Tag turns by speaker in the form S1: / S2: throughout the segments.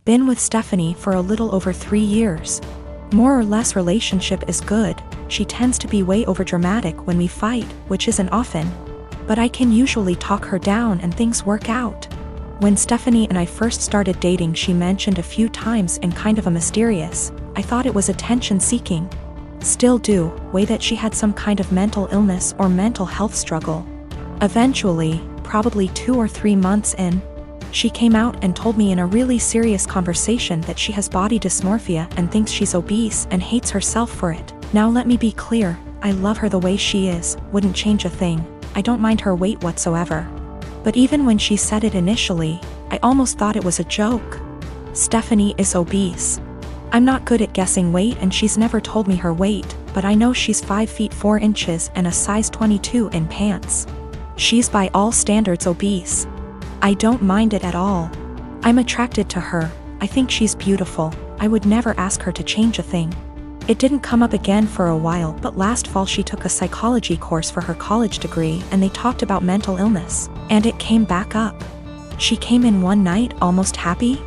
S1: Been with Stephanie for a little over 3 years. More or less relationship is good. She tends to be way overdramatic when we fight, which isn't often. But I can usually talk her down and things work out. When Stephanie and I first started dating, she mentioned a few times in kind of a mysterious, I thought it was attention-seeking. Still do, way that she had some kind of mental illness or mental health struggle. Eventually, probably 2 or 3 months in, she came out and told me in a really serious conversation that she has body dysmorphia and thinks she's obese and hates herself for it. Now let me be clear, I love her the way she is, wouldn't change a thing. I don't mind her weight whatsoever. But even when she said it initially, I almost thought it was a joke. Stephanie is obese. I'm not good at guessing weight and she's never told me her weight, but I know she's 5 feet 4 inches and a size 22 in pants. She's by all standards obese. I don't mind it at all. I'm attracted to her. I think she's beautiful. I would never ask her to change a thing. It didn't come up again for a while, but last fall she took a psychology course for her college degree and they talked about mental illness, and it came back up. She came in one night almost happy,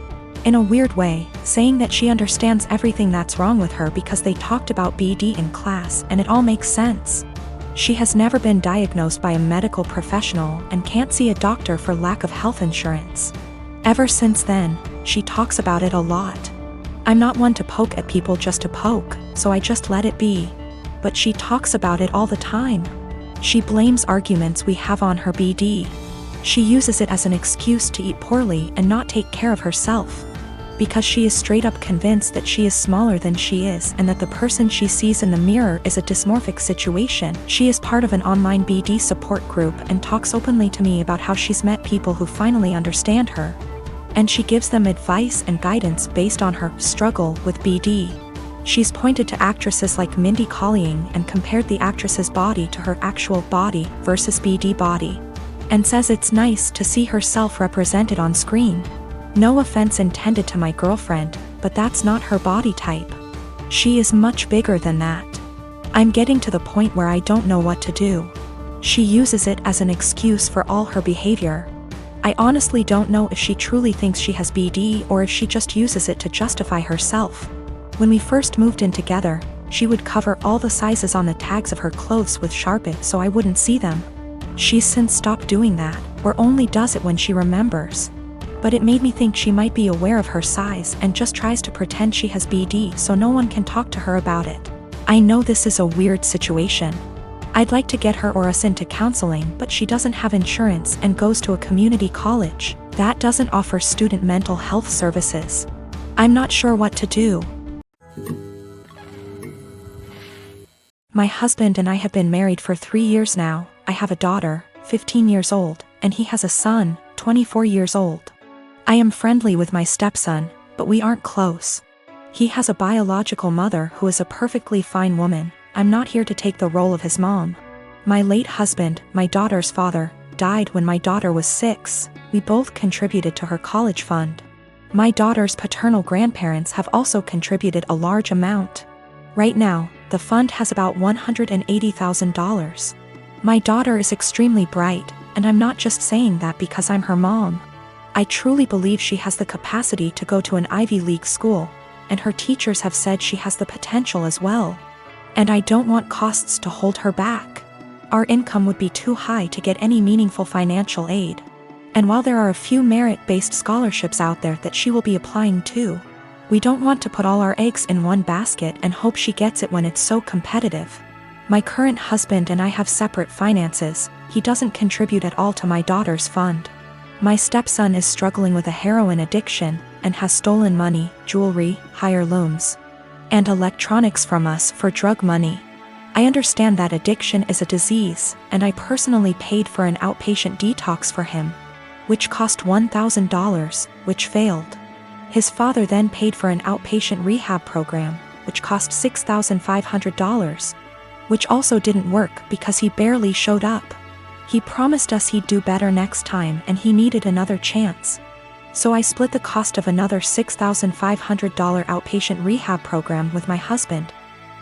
S1: in a weird way, saying that she understands everything that's wrong with her because they talked about BD in class and it all makes sense. She has never been diagnosed by a medical professional and can't see a doctor for lack of health insurance. Ever since then, she talks about it a lot. I'm not one to poke at people just to poke, so I just let it be. But she talks about it all the time. She blames arguments we have on her BD. She uses it as an excuse to eat poorly and not take care of herself. Because she is straight up convinced that she is smaller than she is and that the person she sees in the mirror is a dysmorphic situation. She is part of an online BD support group and talks openly to me about how she's met people who finally understand her. And she gives them advice and guidance based on her struggle with BD. She's pointed to actresses like Mindy Kaling and compared the actress's body to her actual body versus BD body. And says it's nice to see herself represented on screen. No offense intended to my girlfriend, but that's not her body type. She is much bigger than that. I'm getting to the point where I don't know what to do. She uses it as an excuse for all her behavior. I honestly don't know if she truly thinks she has BD or if she just uses it to justify herself. When we first moved in together, she would cover all the sizes on the tags of her clothes with Sharpie so I wouldn't see them. She's since stopped doing that, or only does it when she remembers. But it made me think she might be aware of her size and just tries to pretend she has BD so no one can talk to her about it. I know this is a weird situation. I'd like to get her or us into counseling, but she doesn't have insurance and goes to a community college that doesn't offer student mental health services. I'm not sure what to do. My husband and I have been married for 3 years now. I have a daughter, 15 years old, and he has a son, 24 years old. I am friendly with my stepson, but we aren't close. He has a biological mother who is a perfectly fine woman. I'm not here to take the role of his mom. My late husband, my daughter's father, died when my daughter was 6. We both contributed to her college fund. My daughter's paternal grandparents have also contributed a large amount. Right now, the fund has about $180,000. My daughter is extremely bright, and I'm not just saying that because I'm her mom. I truly believe she has the capacity to go to an Ivy League school, and her teachers have said she has the potential as well. And I don't want costs to hold her back. Our income would be too high to get any meaningful financial aid. And while there are a few merit-based scholarships out there that she will be applying to, we don't want to put all our eggs in one basket and hope she gets it when it's so competitive. My current husband and I have separate finances. He doesn't contribute at all to my daughter's fund. My stepson is struggling with a heroin addiction and has stolen money, jewelry, heirlooms, and electronics from us for drug money. I understand that addiction is a disease, and I personally paid for an outpatient detox for him, which cost $1,000, which failed. His father then paid for an outpatient rehab program, which cost $6,500, which also didn't work because he barely showed up. He promised us he'd do better next time and he needed another chance. So I split the cost of another $6,500 outpatient rehab program with my husband,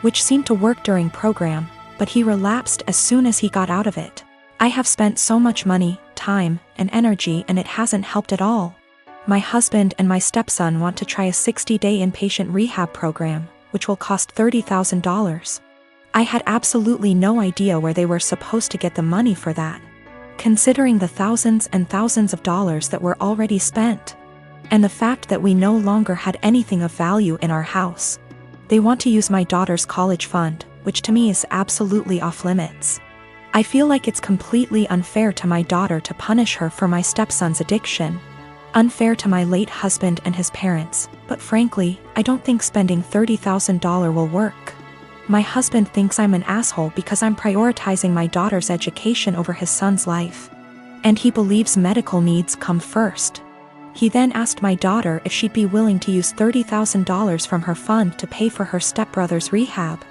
S1: which seemed to work during program, but he relapsed as soon as he got out of it. I have spent so much money, time, and energy and it hasn't helped at all. My husband and my stepson want to try a 60-day inpatient rehab program, which will cost $30,000. I had absolutely no idea where they were supposed to get the money for that, considering the thousands and thousands of dollars that were already spent, and the fact that we no longer had anything of value in our house. They want to use my daughter's college fund, which to me is absolutely off limits. I feel like it's completely unfair to my daughter to punish her for my stepson's addiction, unfair to my late husband and his parents, but frankly, I don't think spending $30,000 will work. My husband thinks I'm an asshole because I'm prioritizing my daughter's education over his son's life, and he believes medical needs come first. He then asked my daughter if she'd be willing to use $30,000 from her fund to pay for her stepbrother's rehab,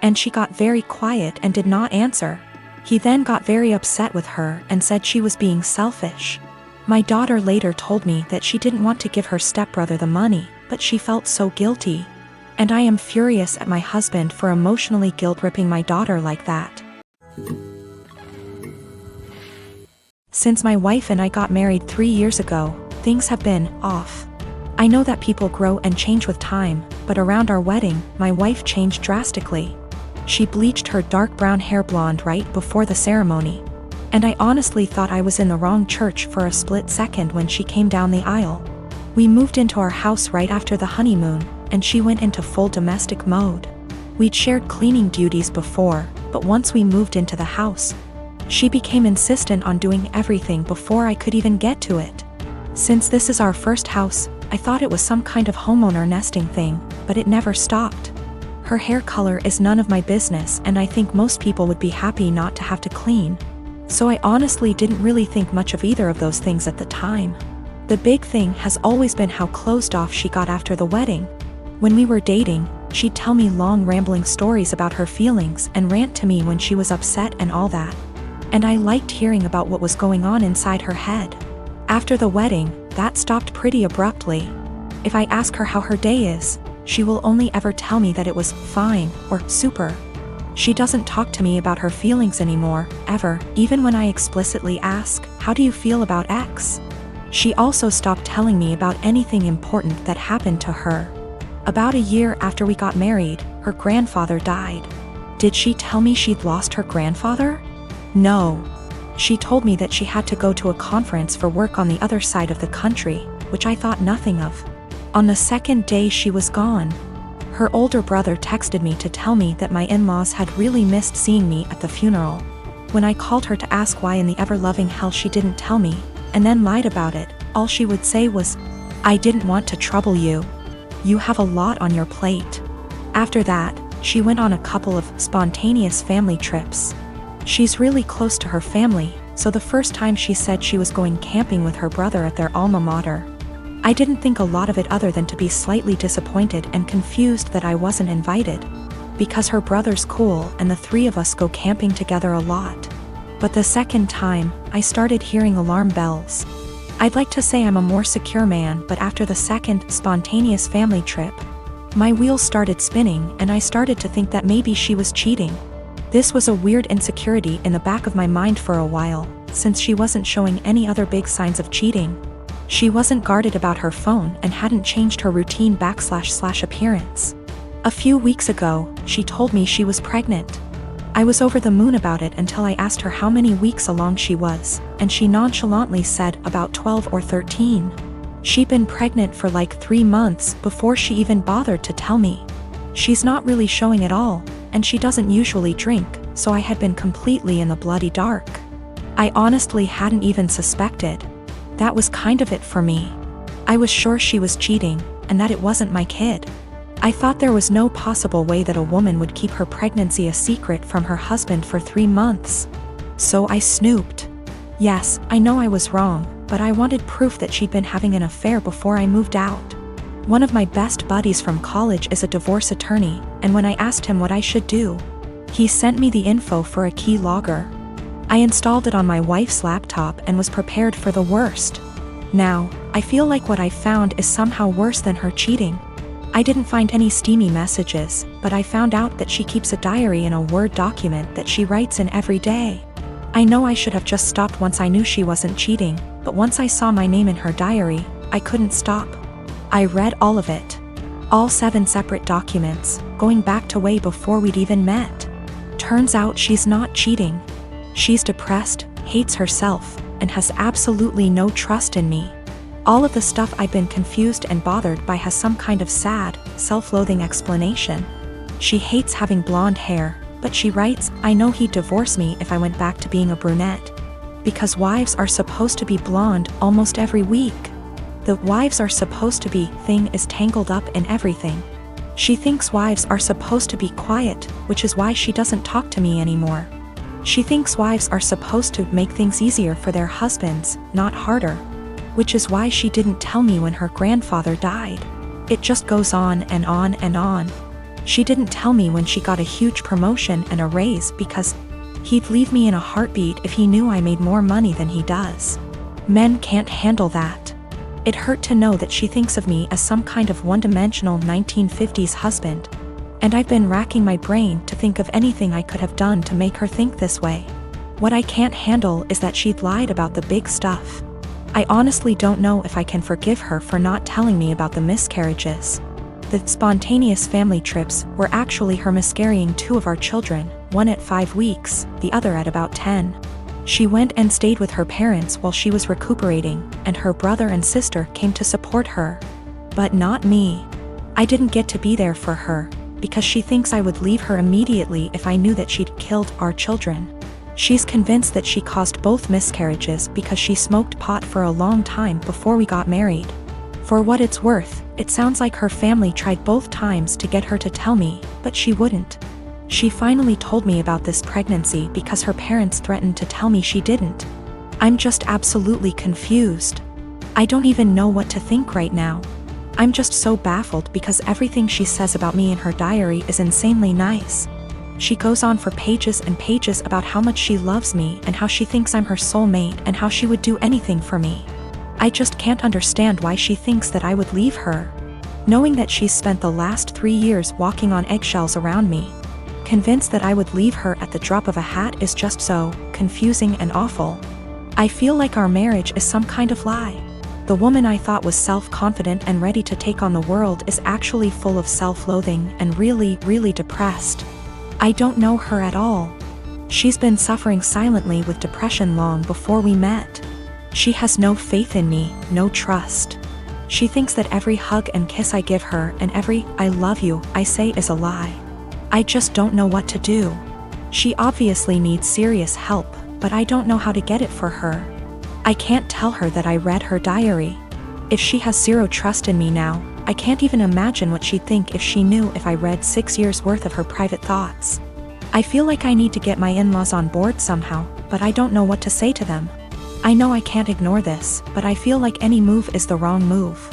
S1: and she got very quiet and did not answer. He then got very upset with her and said she was being selfish. My daughter later told me that she didn't want to give her stepbrother the money, but she felt so guilty. And I am furious at my husband for emotionally guilt-tripping my daughter like that. Since my wife and I got married 3 years ago, things have been off. I know that people grow and change with time, but around our wedding, my wife changed drastically. She bleached her dark brown hair blonde right before the ceremony, and I honestly thought I was in the wrong church for a split second when she came down the aisle. We moved into our house right after the honeymoon, and she went into full domestic mode. We'd shared cleaning duties before, but once we moved into the house, she became insistent on doing everything before I could even get to it. Since this is our first house, I thought it was some kind of homeowner nesting thing, but it never stopped. Her hair color is none of my business, and I think most people would be happy not to have to clean. So I honestly didn't really think much of either of those things at the time. The big thing has always been how closed off she got after the wedding. When we were dating, she'd tell me long rambling stories about her feelings and rant to me when she was upset and all that. And I liked hearing about what was going on inside her head. After the wedding, that stopped pretty abruptly. If I ask her how her day is, she will only ever tell me that it was fine or super. She doesn't talk to me about her feelings anymore, ever, even when I explicitly ask, "How do you feel about X?" She also stopped telling me about anything important that happened to her. About a year after we got married, her grandfather died. Did she tell me she'd lost her grandfather? No. She told me that she had to go to a conference for work on the other side of the country, which I thought nothing of. On the second day she was gone, her older brother texted me to tell me that my in-laws had really missed seeing me at the funeral. When I called her to ask why in the ever-loving hell she didn't tell me, and then lied about it, all she would say was, "I didn't want to trouble you. You have a lot on your plate." After that, she went on a couple of spontaneous family trips. She's really close to her family, so the first time she said she was going camping with her brother at their alma mater, I didn't think a lot of it other than to be slightly disappointed and confused that I wasn't invited, because her brother's cool and the three of us go camping together a lot. But the second time, I started hearing alarm bells. I'd like to say I'm a more secure man, but after the second spontaneous family trip, my wheels started spinning and I started to think that maybe she was cheating. This was a weird insecurity in the back of my mind for a while, since she wasn't showing any other big signs of cheating. She wasn't guarded about her phone and hadn't changed her routine / appearance. A few weeks ago, she told me she was pregnant. I was over the moon about it until I asked her how many weeks along she was, and she nonchalantly said about 12 or 13. She'd been pregnant for like 3 months before she even bothered to tell me. She's not really showing at all, and she doesn't usually drink, so I had been completely in the bloody dark. I honestly hadn't even suspected. That was kind of it for me. I was sure she was cheating, and that it wasn't my kid. I thought there was no possible way that a woman would keep her pregnancy a secret from her husband for 3 months. So I snooped. Yes, I know I was wrong, but I wanted proof that she'd been having an affair before I moved out. One of my best buddies from college is a divorce attorney, and when I asked him what I should do, he sent me the info for a key logger. I installed it on my wife's laptop and was prepared for the worst. Now, I feel like what I found is somehow worse than her cheating. I didn't find any steamy messages, but I found out that she keeps a diary in a Word document that she writes in every day. I know I should have just stopped once I knew she wasn't cheating, but once I saw my name in her diary, I couldn't stop. I read all of it. All 7 separate documents, going back to way before we'd even met. Turns out she's not cheating. She's depressed, hates herself, and has absolutely no trust in me. All of the stuff I've been confused and bothered by has some kind of sad, self-loathing explanation. She hates having blonde hair, but she writes, I know he'd divorce me if I went back to being a brunette. Because wives are supposed to be blonde almost every week. The wives are supposed to be thing is tangled up in everything. She thinks wives are supposed to be quiet, which is why she doesn't talk to me anymore. She thinks wives are supposed to make things easier for their husbands, not harder. Which is why she didn't tell me when her grandfather died. It just goes on and on and on. She didn't tell me when she got a huge promotion and a raise because he'd leave me in a heartbeat if he knew I made more money than he does. Men can't handle that. It hurt to know that she thinks of me as some kind of one-dimensional 1950s husband. And I've been racking my brain to think of anything I could have done to make her think this way. What I can't handle is that she'd lied about the big stuff. I honestly don't know if I can forgive her for not telling me about the miscarriages. The spontaneous family trips were actually her miscarrying 2 of our children, one at 5 weeks, the other at about 10. She went and stayed with her parents while she was recuperating, and her brother and sister came to support her. But not me. I didn't get to be there for her, because she thinks I would leave her immediately if I knew that she'd killed our children. She's convinced that she caused both miscarriages because she smoked pot for a long time before we got married. For what it's worth, it sounds like her family tried both times to get her to tell me, but she wouldn't. She finally told me about this pregnancy because her parents threatened to tell me she didn't. I'm just absolutely confused. I don't even know what to think right now. I'm just so baffled because everything she says about me in her diary is insanely nice. She goes on for pages and pages about how much she loves me and how she thinks I'm her soulmate and how she would do anything for me. I just can't understand why she thinks that I would leave her. Knowing that she's spent the last 3 years walking on eggshells around me, convinced that I would leave her at the drop of a hat is just so confusing and awful. I feel like our marriage is some kind of lie. The woman I thought was self-confident and ready to take on the world is actually full of self-loathing and really, really depressed. I don't know her at all. She's been suffering silently with depression long before we met. She has no faith in me, no trust. She thinks that every hug and kiss I give her and every "I love you" I say is a lie. I just don't know what to do. She obviously needs serious help, but I don't know how to get it for her. I can't tell her that I read her diary. If she has zero trust in me now, I can't even imagine what she'd think if she knew if I read 6 years worth of her private thoughts. I feel like I need to get my in-laws on board somehow, but I don't know what to say to them. I know I can't ignore this, but I feel like any move is the wrong move.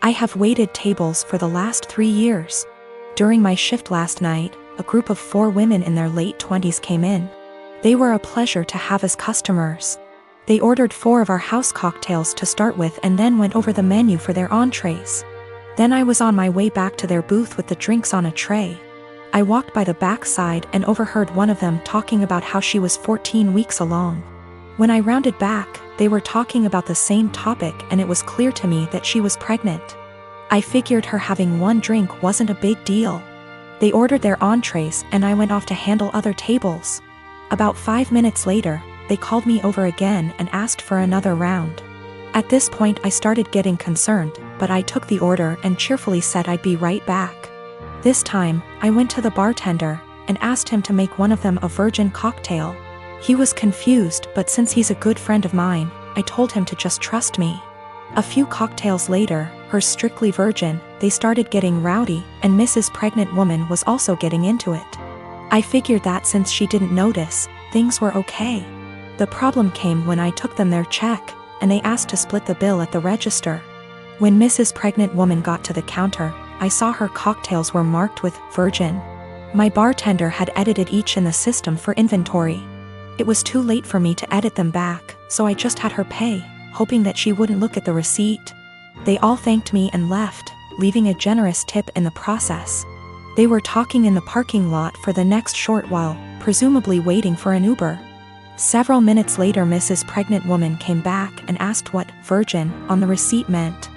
S1: I have waited tables for the last 3 years. During my shift last night, a group of 4 women in their late 20s came in. They were a pleasure to have as customers. They ordered 4 of our house cocktails to start with and then went over the menu for their entrees. Then I was on my way back to their booth with the drinks on a tray. I walked by the back side and overheard one of them talking about how she was 14 weeks along. When I rounded back, they were talking about the same topic and it was clear to me that she was pregnant. I figured her having 1 drink wasn't a big deal. They ordered their entrees and I went off to handle other tables. About 5 minutes later, they called me over again and asked for another round. At this point I started getting concerned, but I took the order and cheerfully said I'd be right back. This time, I went to the bartender and asked him to make one of them a virgin cocktail. He was confused, but since he's a good friend of mine, I told him to just trust me. A few cocktails later, hers strictly virgin, they started getting rowdy, and Mrs. Pregnant Woman was also getting into it. I figured that since she didn't notice, things were okay. The problem came when I took them their check, and they asked to split the bill at the register. When Mrs. Pregnant Woman got to the counter, I saw her cocktails were marked with virgin. My bartender had edited each in the system for inventory. It was too late for me to edit them back, so I just had her pay, hoping that she wouldn't look at the receipt. They all thanked me and left, leaving a generous tip in the process. They were talking in the parking lot for the next short while, presumably waiting for an Uber. Several minutes later, Mrs. Pregnant Woman came back and asked what virgin on the receipt meant.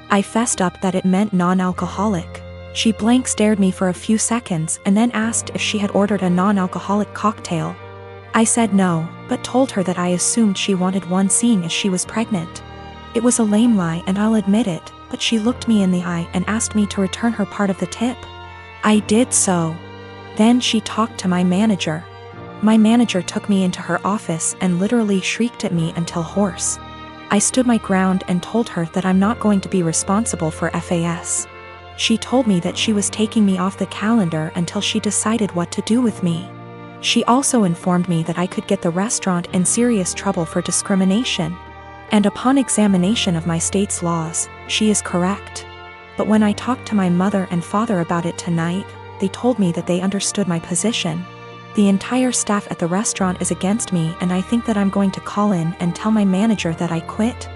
S1: I fessed up that it meant non-alcoholic. She blank stared me for a few seconds and then asked if she had ordered a non-alcoholic cocktail. I said no, but told her that I assumed she wanted one seeing as she was pregnant. It was a lame lie and I'll admit it, but she looked me in the eye and asked me to return her part of the tip. I did so. Then she talked to my manager. My manager took me into her office and literally shrieked at me until hoarse. I stood my ground and told her that I'm not going to be responsible for FAS. She told me that she was taking me off the calendar until she decided what to do with me. She also informed me that I could get the restaurant in serious trouble for discrimination. And upon examination of my state's laws, she is correct. But when I talked to my mother and father about it tonight, they told me that they understood my position. The entire staff at the restaurant is against me and I think that I'm going to call in and tell my manager that I quit.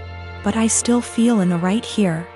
S1: But I still feel in the right here.